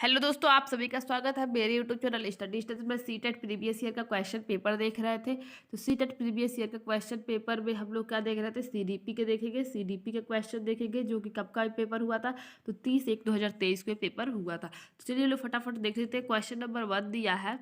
Hello दोस्तों, आप सभी का स्वागत है मेरे यूट्यूब चैनल स्टडी स्टेशन में। सीटेट प्रीवियस ईयर का क्वेश्चन पेपर देख रहे थे। तो सीटेट प्रीवियस ईयर का क्वेश्चन पेपर में हम लोग क्या देख रहे थे, सीडीपी के देखेंगे। सीडीपी के क्वेश्चन देखेंगे जो कि कब का पेपर हुआ था, तो 30/1/2023 को पेपर हुआ था। तो चलिए लोग फटाफट देख लेते हैं। क्वेश्चन नंबर 1 दिया है,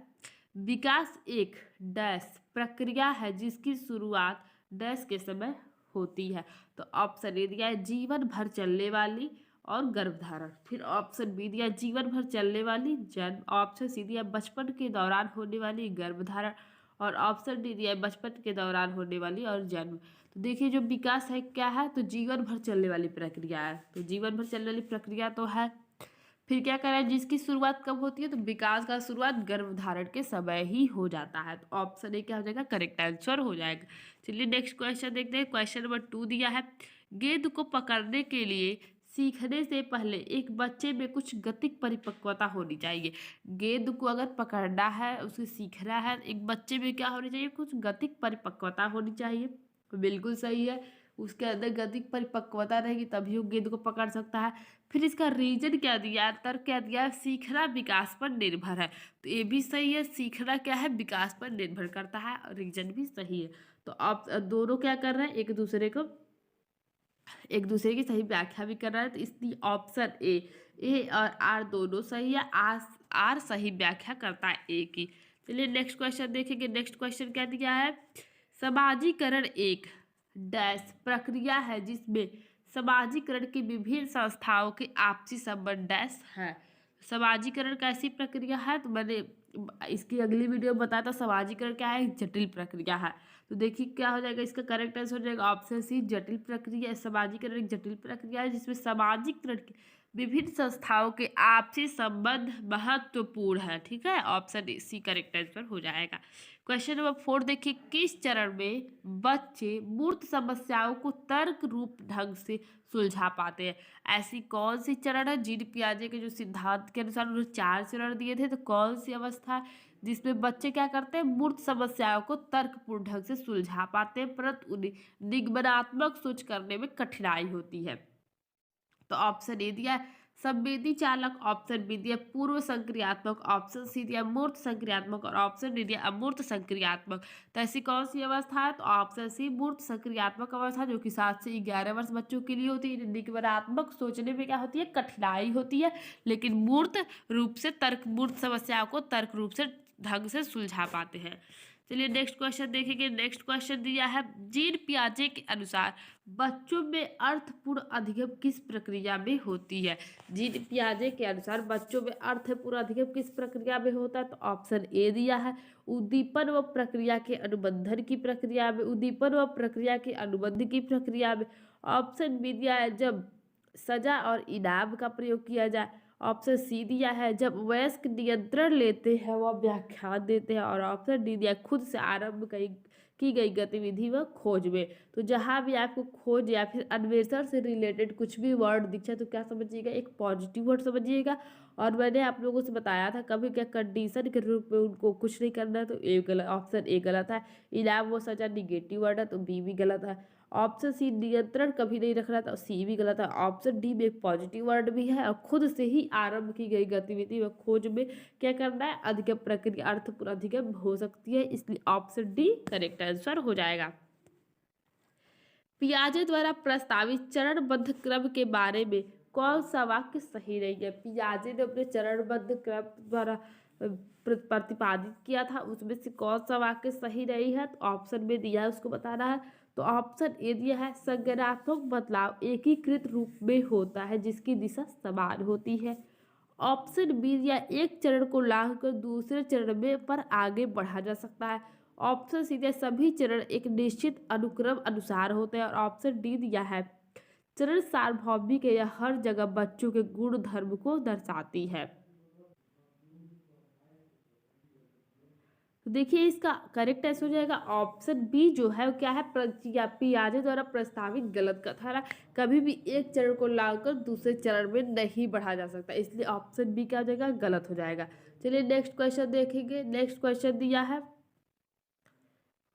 विकास एक डैश प्रक्रिया है जिसकी शुरुआत डैश के समय होती है। तो ऑप्शन ए दिया है जीवन भर चलने वाली और गर्भधारण। फिर ऑप्शन बी दिया जीवन भर चलने वाली जन्म। ऑप्शन सी दिया बचपन के दौरान होने वाली गर्भधारण। और ऑप्शन डी दिया बचपन के दौरान होने वाली और जन्म। तो देखिए जो विकास है क्या है, तो जीवन भर चलने वाली प्रक्रिया है। तो जीवन भर चलने वाली प्रक्रिया तो है। फिर क्या करें, जिसकी शुरुआत कब होती है, तो विकास का शुरुआत गर्भधारण के समय ही हो जाता है। तो ऑप्शन ए क्या हो जाएगा, करेक्ट आंसर हो जाएगा। चलिए नेक्स्ट क्वेश्चन देखते हैं। क्वेश्चन नंबर 2 दिया है, गेंद को पकड़ने के लिए सीखने से पहले एक बच्चे में कुछ गतिक परिपक्वता होनी चाहिए। गेंद को अगर पकड़ना है, उसे सीखना है, एक बच्चे में क्या होनी चाहिए, कुछ गतिक परिपक्वता होनी चाहिए। बिल्कुल सही है, उसके अंदर गतिक परिपक्वता रहेगी तभी वो गेंद को पकड़ सकता है। फिर इसका रीजन क्या दिया है, तर्क क्या दिया है, सीखना विकास पर निर्भर है। तो ये भी सही है, सीखना क्या है, विकास पर निर्भर करता है। और रीजन भी सही है। तो आप दोनों क्या कर रहे हैं, एक दूसरे की सही व्याख्या भी कर रहा है। तो इसलिए ऑप्शन ए और आर दोनों सही है। आर सही व्याख्या करता है ए की। चलिए नेक्स्ट क्वेश्चन देखेंगे। नेक्स्ट क्वेश्चन क्या दिया है, समाजीकरण एक डैश प्रक्रिया है जिसमें समाजीकरण की विभिन्न संस्थाओं के आपसी संबंध डैश है। समाजीकरण कैसी प्रक्रिया है, तो मैंने इसकी अगली वीडियो में बताया था। समाजीकरण क्या है, एक जटिल प्रक्रिया है। तो देखिए क्या हो जाएगा, इसका करेक्ट आंसर हो जाएगा ऑप्शन सी, जटिल प्रक्रिया। समाजीकरण एक जटिल प्रक्रिया है जिसमें समाजीकरण की विभिन्न संस्थाओं के आपसी संबंध महत्वपूर्ण है। ठीक है, ऑप्शन सी करेक्ट आंसर हो जाएगा। क्वेश्चन नंबर 4 देखिए, किस चरण में बच्चे मूर्त समस्याओं को तर्क रूप ढंग से सुलझा पाते हैं। ऐसी कौन सी चरण है, जीन पियाजे के जो सिद्धांत के अनुसार उन्होंने 4 चरण दिए थे, तो कौन सी अवस्था है जिसमें बच्चे क्या करते हैं, मूर्त समस्याओं को तर्कपूर्ण ढंग से सुलझा पाते हैं परंतु उन्हें निगमनात्मक सोच करने में कठिनाई होती है। तो ऑप्शन ए दिया है संवेदी चालक। ऑप्शन बी दिया पूर्व संक्रियात्मक। ऑप्शन सी दिया मूर्त संक्रियात्मक। और ऑप्शन डी दिया अमूर्त संक्रियात्मक। तो ऐसी कौन सी अवस्था है, तो ऑप्शन सी मूर्त संक्रियात्मक अवस्था, जो कि 7 से 11 वर्ष बच्चों के लिए होती है। निगमनात्मक सोचने में क्या होती है, कठिनाई होती है, लेकिन मूर्त रूप से मूर्त समस्याओं को तर्क रूप से ढंग से सुलझा पाते हैं। चलिए नेक्स्ट क्वेश्चन देखेंगे। नेक्स्ट क्वेश्चन दिया है, जीन पियाजे के अनुसार बच्चों में अर्थपूर्ण अधिगम किस प्रक्रिया में होती है। जीन पियाजे के अनुसार बच्चों में अर्थपूर्ण अधिगम किस प्रक्रिया में होता है, तो ऑप्शन ए दिया है उद्दीपन व प्रक्रिया के अनुबंधन की प्रक्रिया में। उद्दीपन व प्रक्रिया के अनुबंध की प्रक्रिया में। ऑप्शन बी दिया है जब सजा और इनाम का प्रयोग किया जाए। ऑप्शन सी दिया है जब वयस्क नियंत्रण लेते हैं व व्याख्यान देते हैं। और ऑप्शन डी दिया खुद से आरंभ की गई गतिविधि व खोज में। तो जहाँ भी आपको खोज या फिर अन्वेषण से रिलेटेड कुछ भी वर्ड दिखे तो क्या समझिएगा, एक पॉजिटिव वर्ड समझिएगा। और मैंने आप लोगों से बताया था कभी क्या कंडीशन के रूप में उनको कुछ नहीं करना है, तो ए गलत, ऑप्शन ए गलत है। इनाम वो सजा निगेटिव वर्ड है, तो बी भी गलत है। ऑप्शन सी नियंत्रण कभी नहीं रखना था, सी भी गलत है। ऑप्शन डी में एक पॉजिटिव वर्ड भी है और खुद से ही आरंभ की गई गतिविधि व खोज में क्या करना है, अधिगम प्रक्रिया अर्थपूर्ण अधिगम हो सकती है। इसलिए ऑप्शन डी करेक्ट आंसर हो जाएगा। पियाजे द्वारा प्रस्तावित चरणबद्ध क्रम के बारे में कौन सा वाक्य सही नहीं है। पियाजे ने अपने चरणबद्ध क्रम द्वारा प्रतिपादित किया था, उसमें से कौन सा वाक्य सही नहीं है, तो ऑप्शन में दिया है उसको बताना है। तो ऑप्शन ए दिया है संज्ञानात्मक बदलाव एकीकृत रूप में होता है जिसकी दिशा समान होती है। ऑप्शन बी दिया एक चरण को लांघ कर दूसरे चरण में पर आगे बढ़ा जा सकता है। ऑप्शन सी दिया सभी चरण एक निश्चित अनुक्रम अनुसार होते हैं। और ऑप्शन डी दिया है चरण सार्वभौमिक है या हर जगह बच्चों के गुण धर्म को दर्शाती है। तो देखिए इसका करेक्ट आंसर हो जाएगा ऑप्शन बी, जो है वो क्या है, पियाजे द्वारा प्रस्तावित गलत कथन है। कभी भी एक चरण को लाकर दूसरे चरण में नहीं बढ़ा जा सकता, इसलिए ऑप्शन बी क्या हो जाएगा, गलत हो जाएगा। चलिए नेक्स्ट क्वेश्चन देखेंगे। नेक्स्ट क्वेश्चन दिया है,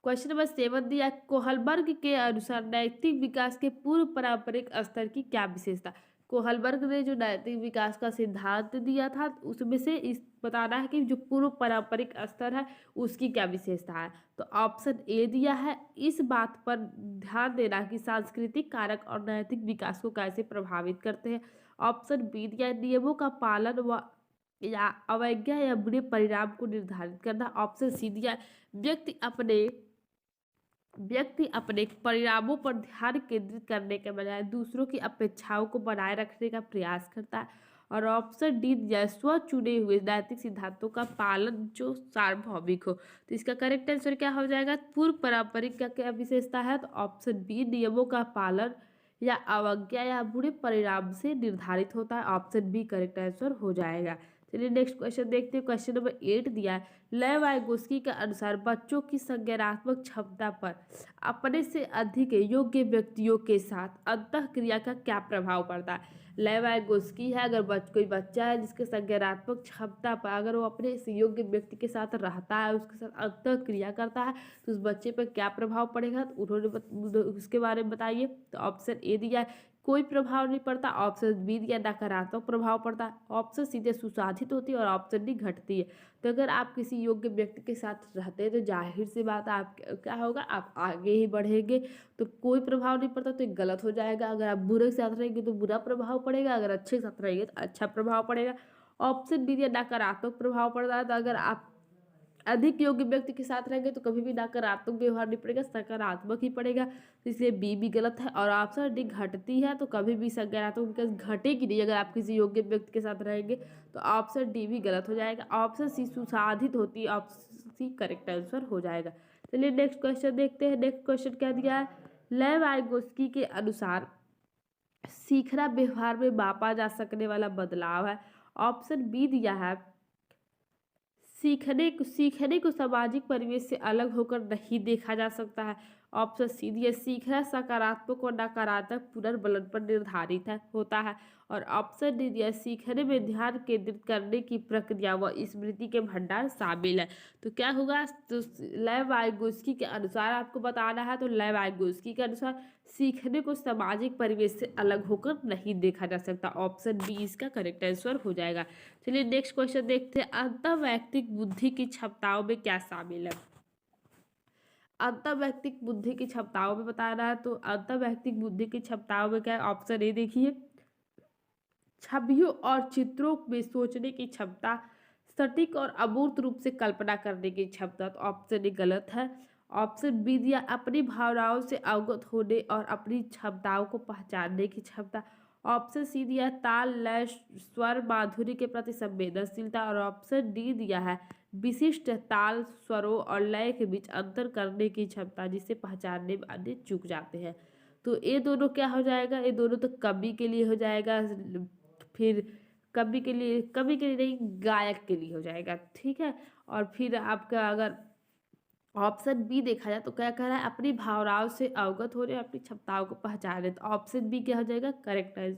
क्वेश्चन नंबर 7 दिया है, कोहलबर्ग के अनुसार नैतिक विकास के पूर्व पारंपरिक स्तर की क्या विशेषता। कोहलबर्ग ने जो नैतिक विकास का सिद्धांत दिया था उसमें से इस बताना है कि जो पूर्व पारंपरिक स्तर है उसकी क्या विशेषता है। तो ऑप्शन ए दिया है, इस बात पर ध्यान देना कि सांस्कृतिक कारक और नैतिक विकास को कैसे प्रभावित करते हैं। ऑप्शन बी दिया, नियमों का पालन व या अवज्ञा या बुरे परिणाम को निर्धारित करना। ऑप्शन सी दिया, व्यक्ति अपने व्यक्ति अपने परिणामों पर ध्यान केंद्रित करने के बजाय दूसरों की अपेक्षाओं को बनाए रखने का प्रयास करता है। और ऑप्शन डी दिया, स्व चुने हुए नैतिक सिद्धांतों का पालन जो सार्वभौमिक हो। तो इसका करेक्ट आंसर क्या हो जाएगा, पूर्व पारंपरिक का क्या विशेषता है, तो ऑप्शन बी, नियमों का पालन या अवज्ञा या बुरे परिणाम से निर्धारित होता है। ऑप्शन बी करेक्ट आंसर हो जाएगा। चलिए नेक्स्ट क्वेश्चन देखते हैं। क्वेश्चन नंबर 8 दिया है, लेव वाइगोस्की के अनुसार बच्चों की संज्ञानात्मक क्षमता पर अपने से अधिक योग्य व्यक्तियों के साथ अंतःक्रिया का क्या प्रभाव पड़ता है। लेव वाइगोस्की है, अगर कोई बच्चा है जिसके संज्ञानात्मक क्षमता पर अगर वो अपने से योग्य व्यक्ति के साथ रहता है, उसके साथ अंतःक्रिया करता है, तो उस बच्चे पर क्या प्रभाव पड़ेगा, तो उन्होंने उसके बारे में बताइए। तो ऑप्शन ए दिया है, कोई प्रभाव नहीं पड़ता। ऑप्शन बी दिया, नकारात्मक प्रभाव पड़ता है। ऑप्शन सी दिया, सुसाधित होती है। और ऑप्शन डी, घटती है। तो अगर आप किसी योग्य व्यक्ति के साथ रहते हैं तो जाहिर सी बात आप क्या होगा, आप आगे ही बढ़ेंगे। तो कोई प्रभाव नहीं पड़ता तो ये गलत हो जाएगा। अगर आप बुरे के साथ रहेंगे तो बुरा प्रभाव पड़ेगा, अगर अच्छे के साथ रहेंगे तो अच्छा प्रभाव पड़ेगा। ऑप्शन बी दिया, नकारात्मक प्रभाव पड़ता है। तो अगर आप अधिक योग्य व्यक्ति के साथ रहेंगे तो कभी भी नकारात्मक व्यवहार नहीं पड़ेगा, सकारात्मक ही पड़ेगा। तो इसलिए बी भी गलत है। और ऑप्शन डी, घटती है, तो कभी भी सकारात्मक विकास घटेगी नहीं अगर आप किसी योग्य व्यक्ति के साथ रहेंगे। तो ऑप्शन डी भी गलत हो जाएगा। ऑप्शन सी, सुसाधित होती है। ऑप्शन सी करेक्ट आंसर हो जाएगा। चलिए नेक्स्ट क्वेश्चन देखते हैं। नेक्स्ट क्वेश्चन क्या दिया है, लेव वाइगोस्की के अनुसार सीखना व्यवहार में मापा जा सकने वाला बदलाव है। ऑप्शन बी दिया है, सीखने को सामाजिक परिवेश से अलग होकर नहीं देखा जा सकता है। ऑप्शन सी दिया, सीखना सकारात्मक और नकारात्मक पुनर्बलन पर निर्धारित होता है। और ऑप्शन डी दिया, सीखने में ध्यान केंद्रित करने की प्रक्रिया व स्मृति के भंडार शामिल है। तो क्या होगा, तो लेव वाइगोस्की के अनुसार आपको बताना है। तो लेव वाइगोस्की के अनुसार सीखने को सामाजिक परिवेश से अलग होकर नहीं देखा जा सकता। ऑप्शन बी इसका करेक्ट आंसर हो जाएगा। चलिए नेक्स्ट क्वेश्चन देखते हैं, अंतर्वैयक्तिक बुद्धि की क्षमताओं में क्या शामिल है। अंतर्वैयक्तिक बुद्धि की क्षमताओं में बताना है। तो अंतर्वैयक्तिक बुद्धि की क्षमताओं में क्या है, ऑप्शन ए देखिए, छवियों और चित्रों में सोचने की क्षमता, सटीक और अमूर्त रूप से कल्पना करने की क्षमता। तो ऑप्शन ए गलत है। ऑप्शन बी दिया, अपनी भावनाओं से अवगत होने और अपनी क्षमताओं को पहचानने की क्षमता। ऑप्शन सी दिया, ताल, लय, स्वर, माधुरी के प्रति संवेदनशीलता। और ऑप्शन डी दिया है, विशिष्ट ताल, स्वरों और लय के बीच अंतर करने की क्षमता, जिसे पहचानने में अन्य चूक जाते हैं। तो ये दोनों क्या हो जाएगा, ये दोनों तो कवि के लिए हो जाएगा, फिर कवि के लिए नहीं, गायक के लिए हो जाएगा। ठीक है। और फिर आपका अगर ऑप्शन बी देखा जाए तो क्या कह रहा है, अपनी भावनाओं से अवगत हो रहे, अपनी क्षमताओं को पहचाने। तो ऑप्शन बी क्या हो जाएगा, करेक्ट आंसर।